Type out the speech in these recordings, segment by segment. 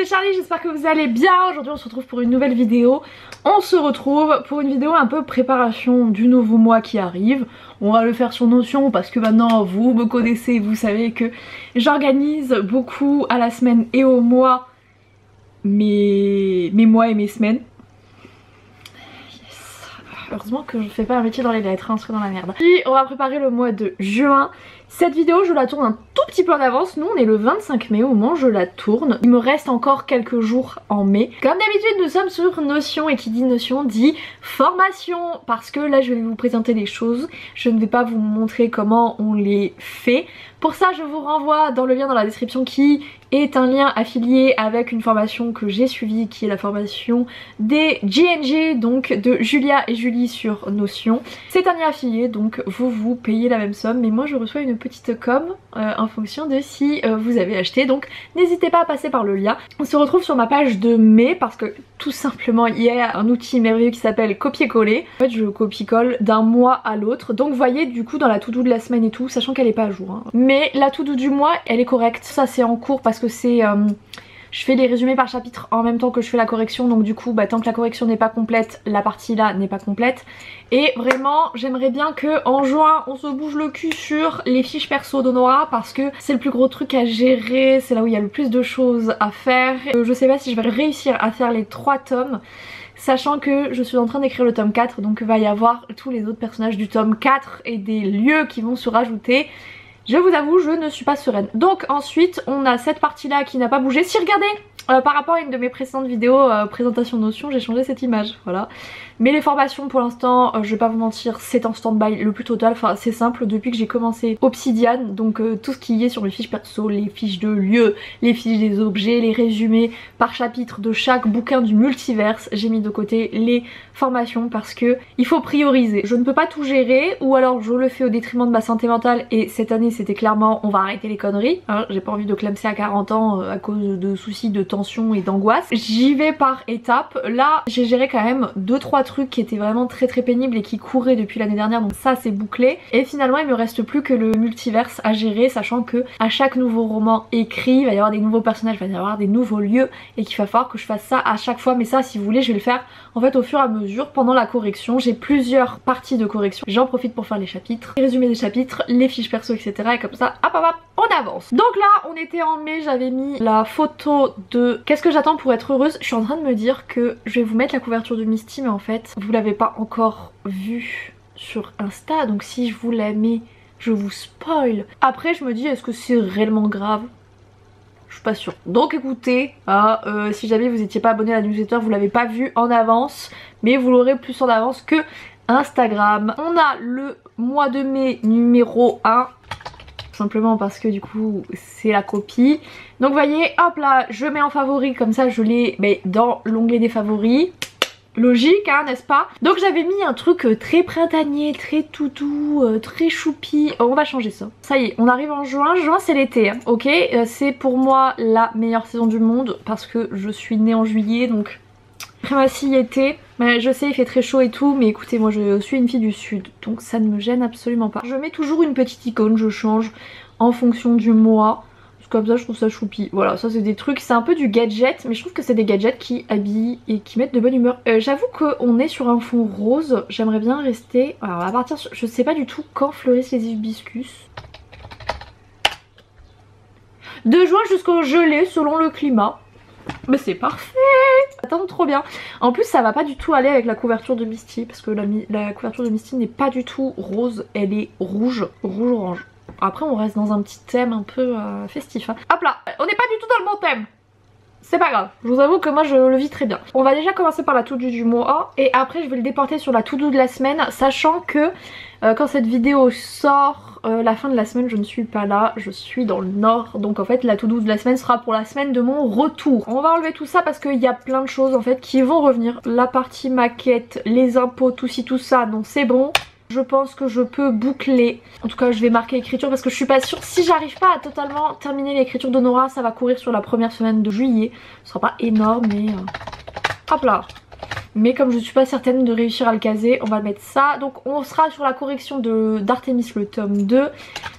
c'est Charlie, j'espère que vous allez bien. Aujourd'hui on se retrouve pour une nouvelle vidéo. On se retrouve pour une vidéo un peu préparation du nouveau mois qui arrive. On va le faire sur Notion parce que maintenant vous me connaissez, vous savez que j'organise beaucoup à la semaine et au mois mes mois et mes semaines. Yes. Heureusement que je fais pas un métier dans les lettres, hein, je serais dans la merde. Puis on va préparer le mois de juin. Cette vidéo je la tourne un tout petit peu en avance, nous on est le 25 mai au moment où je la tourne. Il me reste encore quelques jours en mai. Comme d'habitude nous sommes sur Notion et qui dit Notion dit formation. Parce que là je vais vous présenter des choses, je ne vais pas vous montrer comment on les fait. Pour ça je vous renvoie dans le lien dans la description qui est un lien affilié avec une formation que j'ai suivie qui est la formation des GNG, donc de Julia et Julie sur Notion. C'est un lien affilié donc vous payez la même somme mais moi je reçois une petite com en fonction de si vous avez acheté, donc n'hésitez pas à passer par le lien. On se retrouve sur ma page de mai parce que tout simplement il y a un outil merveilleux qui s'appelle copier-coller. En fait je copie-colle d'un mois à l'autre, donc vous voyez du coup dans la to-do de la semaine et tout, sachant qu'elle est pas à jour hein. Mais la to-do du mois elle est correcte, ça c'est en cours parce que c'est je fais les résumés par chapitre en même temps que je fais la correction, donc du coup tant que la correction n'est pas complète, la partie là n'est pas complète. Et vraiment j'aimerais bien que en juin on se bouge le cul sur les fiches perso d'Honora parce que c'est le plus gros truc à gérer, c'est là où il y a le plus de choses à faire. Je sais pas si je vais réussir à faire les 3 tomes. Sachant que je suis en train d'écrire le tome 4, donc il va y avoir tous les autres personnages du tome 4 et des lieux qui vont se rajouter. Je vous avoue, je ne suis pas sereine. Donc ensuite, on a cette partie-là qui n'a pas bougé. Si, regardez, par rapport à une de mes précédentes vidéos présentation Notion, j'ai changé cette image, voilà. Mais les formations pour l'instant, je vais pas vous mentir, c'est en stand-by le plus total. Enfin c'est simple, depuis que j'ai commencé Obsidian, donc tout ce qui est sur les fiches perso, les fiches de lieux, les fiches des objets, les résumés par chapitre de chaque bouquin du multiverse, j'ai mis de côté les formations parce que il faut prioriser. Je ne peux pas tout gérer ou alors je le fais au détriment de ma santé mentale et cette année c'était clairement on va arrêter les conneries, hein. J'ai pas envie de clamser à 40 ans à cause de soucis de tension et d'angoisse. J'y vais par étapes. Là j'ai géré quand même 2-3 trucs qui étaient vraiment très pénibles et qui couraient depuis l'année dernière, donc ça c'est bouclé. Et finalement il me reste plus que le multiverse à gérer, sachant que à chaque nouveau roman écrit il va y avoir des nouveaux personnages, il va y avoir des nouveaux lieux et qu'il va falloir que je fasse ça à chaque fois. Mais ça si vous voulez je vais le faire en fait au fur et à mesure pendant la correction. J'ai plusieurs parties de correction, j'en profite pour faire les chapitres, les résumés des chapitres, les fiches perso etc. Et comme ça hop hop hop on avance. Donc là on était en mai, j'avais mis la photo de qu'est-ce que j'attends pour être heureuse. Je suis en train de me dire que je vais vous mettre la couverture de Misty mais en fait vous l'avez pas encore vue sur Insta, donc si je vous la mets je vous spoil. Après je me dis est-ce que c'est réellement grave? Je suis pas sûre. Donc écoutez, si jamais vous étiez pas abonné à la newsletter, vous l'avez pas vu en avance, mais vous l'aurez plus en avance que Instagram. On a le mois de mai numéro 1. Simplement parce que du coup c'est la copie. Donc vous voyez, hop là, je mets en favori, comme ça je l'ai dans l'onglet des favoris. Logique hein, n'est-ce pas? Donc j'avais mis un truc très printanier, très toutou, très choupi. On va changer ça. Ça y est, on arrive en juin. Juin c'est l'été, hein, ok? C'est pour moi la meilleure saison du monde parce que je suis née en juillet, donc crématie été. Je sais il fait très chaud et tout, mais écoutez moi je suis une fille du sud, donc ça ne me gêne absolument pas. Je mets toujours une petite icône, je change en fonction du mois. Comme ça je trouve ça choupi. Voilà, ça c'est des trucs, c'est un peu du gadget, mais je trouve que c'est des gadgets qui habillent et qui mettent de bonne humeur. J'avoue qu'on est sur un fond rose, j'aimerais bien rester... Alors à partir, je sais pas du tout quand fleurissent les hibiscus. De juin jusqu'au gelé selon le climat. Mais c'est parfait! Attends, trop bien. En plus ça va pas du tout aller avec la couverture de Misty, parce que la couverture de Misty n'est pas du tout rose, elle est rouge, rouge-orange. Après on reste dans un petit thème un peu festif hein. Hop là, on n'est pas du tout dans le bon thème. C'est pas grave, je vous avoue que moi je le vis très bien. On va déjà commencer par la to-do du mois et après je vais le déporter sur la to-do de la semaine, sachant que quand cette vidéo sort, la fin de la semaine je ne suis pas là, je suis dans le nord. Donc en fait la to-do de la semaine sera pour la semaine de mon retour. On va enlever tout ça parce qu'il y a plein de choses en fait qui vont revenir. La partie maquette, les impôts, tout ci tout ça, donc c'est bon. Je pense que je peux boucler. En tout cas je vais marquer écriture parce que je suis pas sûre. Si j'arrive pas à totalement terminer l'écriture d'Honora, ça va courir sur la première semaine de juillet. Ce sera pas énorme mais hop là. mais comme je suis pas certaine de réussir à le caser, on va le mettre ça. Donc on sera sur la correction d'Artemis le tome 2.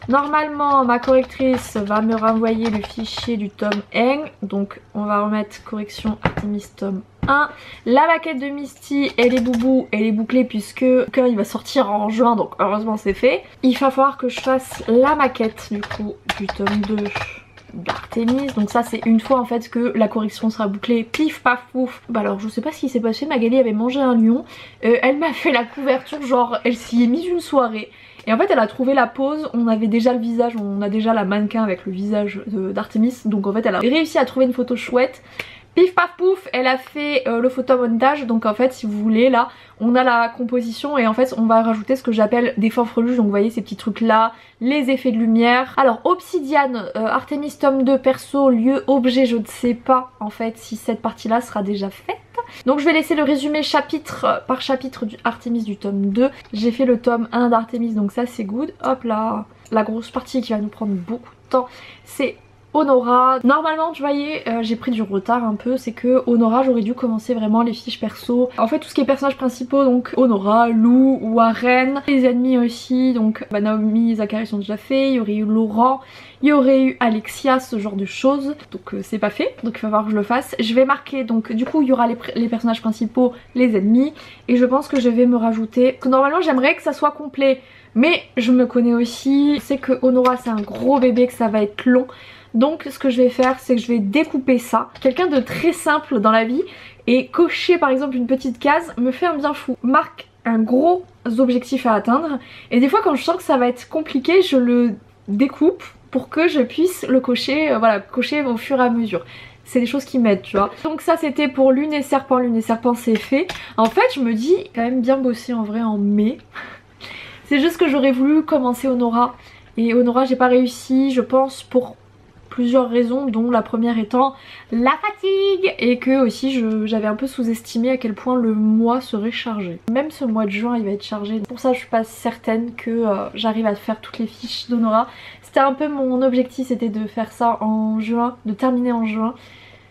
Normalement ma correctrice va me renvoyer le fichier du tome 1, donc on va remettre correction Artemis tome 1. La maquette de Misty elle est boubou, elle est bouclée puisque quand il va sortir en juin, donc heureusement c'est fait. Il va falloir que je fasse la maquette du coup du tome 2 d'Artemis, donc ça c'est une fois en fait que la correction sera bouclée, pif paf pouf. Bah alors je sais pas ce qui s'est passé, Magali avait mangé un lion, elle m'a fait la couverture, genre elle s'y est mise une soirée. Et en fait elle a trouvé la pose, on avait déjà le visage, on a déjà la mannequin avec le visage d'Artemis, donc en fait elle a réussi à trouver une photo chouette. Pif paf pouf, elle a fait le photomontage, donc en fait si vous voulez là on a la composition et en fait on va rajouter ce que j'appelle des fanfreluches, donc vous voyez ces petits trucs là, les effets de lumière. Alors Obsidian, Artemis tome 2 perso, lieu, objet, je ne sais pas en fait si cette partie là sera déjà faite. Donc je vais laisser le résumé chapitre par chapitre du Artemis du tome 2. J'ai fait le tome 1 d'Artemis donc ça c'est good. Hop là, la grosse partie qui va nous prendre beaucoup de temps c'est Honora. Normalement tu voyez j'ai pris du retard un peu, c'est que Honora j'aurais dû commencer vraiment les fiches perso. En fait tout ce qui est personnages principaux, donc Honora, Lou, Warren, les ennemis aussi, donc Naomi et Zachary sont déjà faits, il y aurait eu Laurent, il y aurait eu Alexia, ce genre de choses, donc c'est pas fait, donc il va falloir que je le fasse. Je vais marquer, donc du coup il y aura les personnages principaux, les ennemis, et je pense que je vais me rajouter, que normalement j'aimerais que ça soit complet, mais je me connais aussi, c'est que Honora c'est un gros bébé, que ça va être long. Donc ce que je vais faire c'est que je vais découper ça. Quelqu'un de très simple dans la vie et cocher par exemple une petite case me fait un bien fou. Marque un gros objectif à atteindre et des fois quand je sens que ça va être compliqué je le découpe pour que je puisse le cocher, voilà, cocher au fur et à mesure. C'est des choses qui m'aident tu vois. Donc ça c'était pour Lune et Serpent c'est fait. En fait je me dis quand même bien bosser en vrai en mai. C'est juste que j'aurais voulu commencer Honora et Honora j'ai pas réussi je pense pour plusieurs raisons, dont la première étant la fatigue et que aussi j'avais un peu sous-estimé à quel point le mois serait chargé. Même ce mois de juin il va être chargé, pour ça je suis pas certaine que j'arrive à faire toutes les fiches d'Honora. C'était un peu mon objectif, c'était de faire ça en juin, de terminer en juin.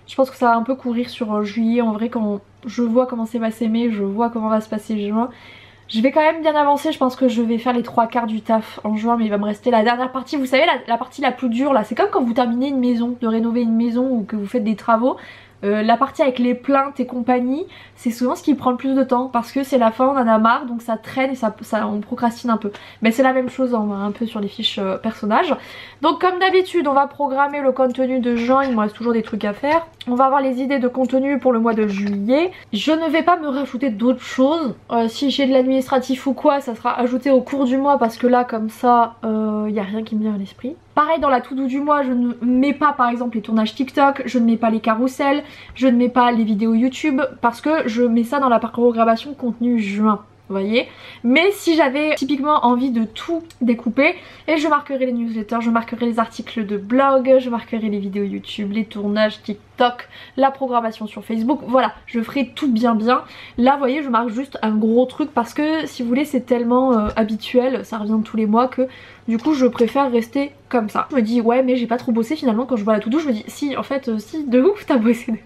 Je pense que ça va un peu courir sur juillet, en vrai quand je vois comment c'est passé mai, je vois comment va se passer juin. Je vais quand même bien avancer, je pense que je vais faire les 3/4 du taf en juin, mais il va me rester la dernière partie. Vous savez la partie la plus dure là, c'est comme quand vous terminez une maison, de rénover une maison ou que vous faites des travaux. La partie avec les plaintes et compagnie, c'est souvent ce qui prend le plus de temps parce que c'est la fin, on en a marre, donc ça traîne et on procrastine un peu. Mais c'est la même chose un peu sur les fiches personnages. Donc comme d'habitude on va programmer le contenu de juin, il me reste toujours des trucs à faire. On va avoir les idées de contenu pour le mois de juillet. Je ne vais pas me rajouter d'autres choses. Si j'ai de l'administratif ou quoi, ça sera ajouté au cours du mois parce que là comme ça, y a rien qui me vient à l'esprit. Pareil dans la to-do du mois, je ne mets pas par exemple les tournages TikTok, je ne mets pas les carousels, je ne mets pas les vidéos YouTube parce que je mets ça dans la programmation contenu juin. Vous voyez, mais si j'avais typiquement envie de tout découper, et je marquerai les newsletters, je marquerai les articles de blog, je marquerai les vidéos YouTube, les tournages TikTok, la programmation sur Facebook, voilà, je ferai tout bien. Là vous voyez je marque juste un gros truc parce que si vous voulez c'est tellement habituel, ça revient tous les mois que du coup je préfère rester comme ça. Je me dis ouais mais j'ai pas trop bossé finalement, quand je vois la to-do je me dis si en fait si de ouf t'as bossé.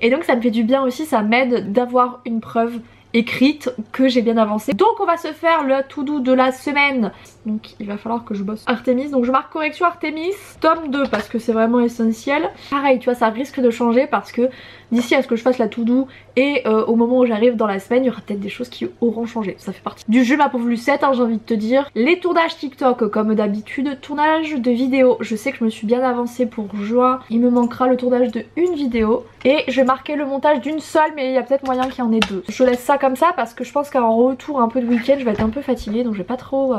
Et donc ça me fait du bien aussi, ça m'aide d'avoir une preuve écrite que j'ai bien avancé. Donc on va se faire le to-do de la semaine. Donc il va falloir que je bosse Artemis. Donc je marque correction Artemis tome 2 parce que c'est vraiment essentiel. Pareil tu vois ça risque de changer parce que d'ici à ce que je fasse la to-do et au moment où j'arrive dans la semaine il y aura peut-être des choses qui auront changé. Ça fait partie du jeu ma pauvre Lucette hein, j'ai envie de te dire. Les tournages TikTok comme d'habitude, tournage de vidéos. Je sais que je me suis bien avancée pour juin. Il me manquera le tournage de une vidéo et je vais marquer le montage d'une seule mais il y a peut-être moyen qu'il y en ait deux. Je laisse ça comme ça parce que je pense qu'en retour un peu de week-end je vais être un peu fatiguée donc je vais pas trop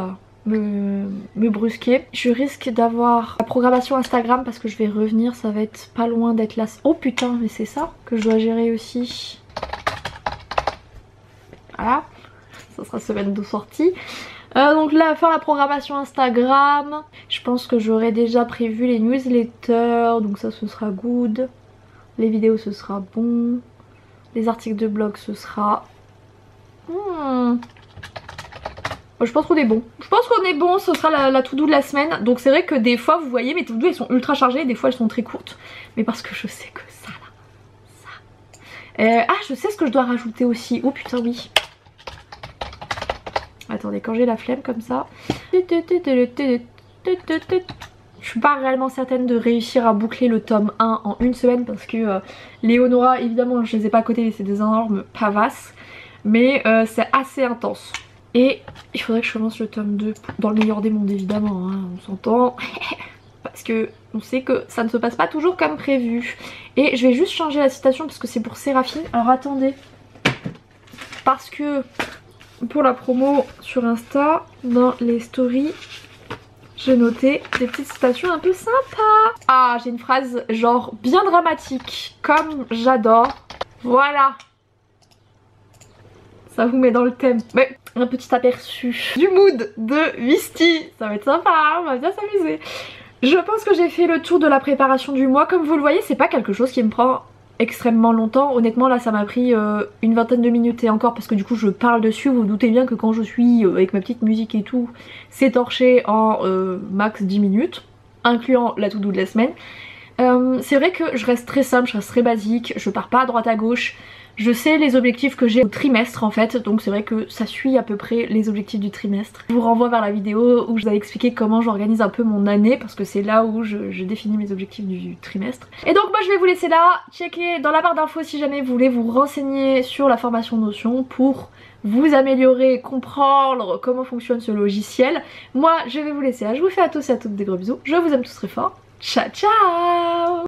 me brusquer. Je risque d'avoir la programmation Instagram parce que je vais revenir, ça va être pas loin d'être là. Oh putain mais c'est ça que je dois gérer aussi. Voilà, ça sera semaine de sortie. Donc là faire la programmation Instagram, je pense que j'aurai déjà prévu les newsletters donc ça ce sera good. Les vidéos ce sera bon. Les articles de blog ce sera... Je pense qu'on est bon. Je pense qu'on est bon, ce sera la to-do de la semaine. Donc c'est vrai que des fois vous voyez mes to-do elles sont ultra chargées, des fois elles sont très courtes. Mais parce que je sais que ça là, Ah, je sais ce que je dois rajouter aussi. Oh putain, oui. Attendez, quand j'ai la flemme comme ça. Je suis pas réellement certaine de réussir à boucler le tome 1 en une semaine parce que Léonora, évidemment, je les ai pas à côté, c'est des énormes pavasses. Mais c'est assez intense. Et il faudrait que je commence le tome 2 dans le meilleur des mondes, évidemment, hein, on s'entend. Parce que on sait que ça ne se passe pas toujours comme prévu. Et je vais juste changer la citation parce que c'est pour Séraphine. Alors attendez. Parce que pour la promo sur Insta, dans les stories, j'ai noté des petites citations un peu sympas. Ah, j'ai une phrase genre bien dramatique, comme j'adore. Voilà. Ça vous met dans le thème. Mais un petit aperçu du mood de Misty. Ça va être sympa, hein, on va bien s'amuser. Je pense que j'ai fait le tour de la préparation du mois. Comme vous le voyez, c'est pas quelque chose qui me prend extrêmement longtemps. Honnêtement, là ça m'a pris une vingtaine de minutes et encore parce que du coup je parle dessus. Vous vous doutez bien que quand je suis avec ma petite musique et tout, c'est torché en max 10 minutes, incluant la to-do de la semaine. C'est vrai que je reste très simple, je reste très basique, je pars pas à droite à gauche. Je sais les objectifs que j'ai au trimestre en fait, donc c'est vrai que ça suit à peu près les objectifs du trimestre. Je vous renvoie vers la vidéo où je vous avais expliqué comment j'organise un peu mon année parce que c'est là où je définis mes objectifs du trimestre. Et donc moi je vais vous laisser là, checker dans la barre d'infos si jamais vous voulez vous renseigner sur la formation Notion pour vous améliorer, comprendre comment fonctionne ce logiciel. Moi je vais vous laisser là, je vous fais à tous et à toutes des gros bisous, je vous aime tous très fort, ciao ciao.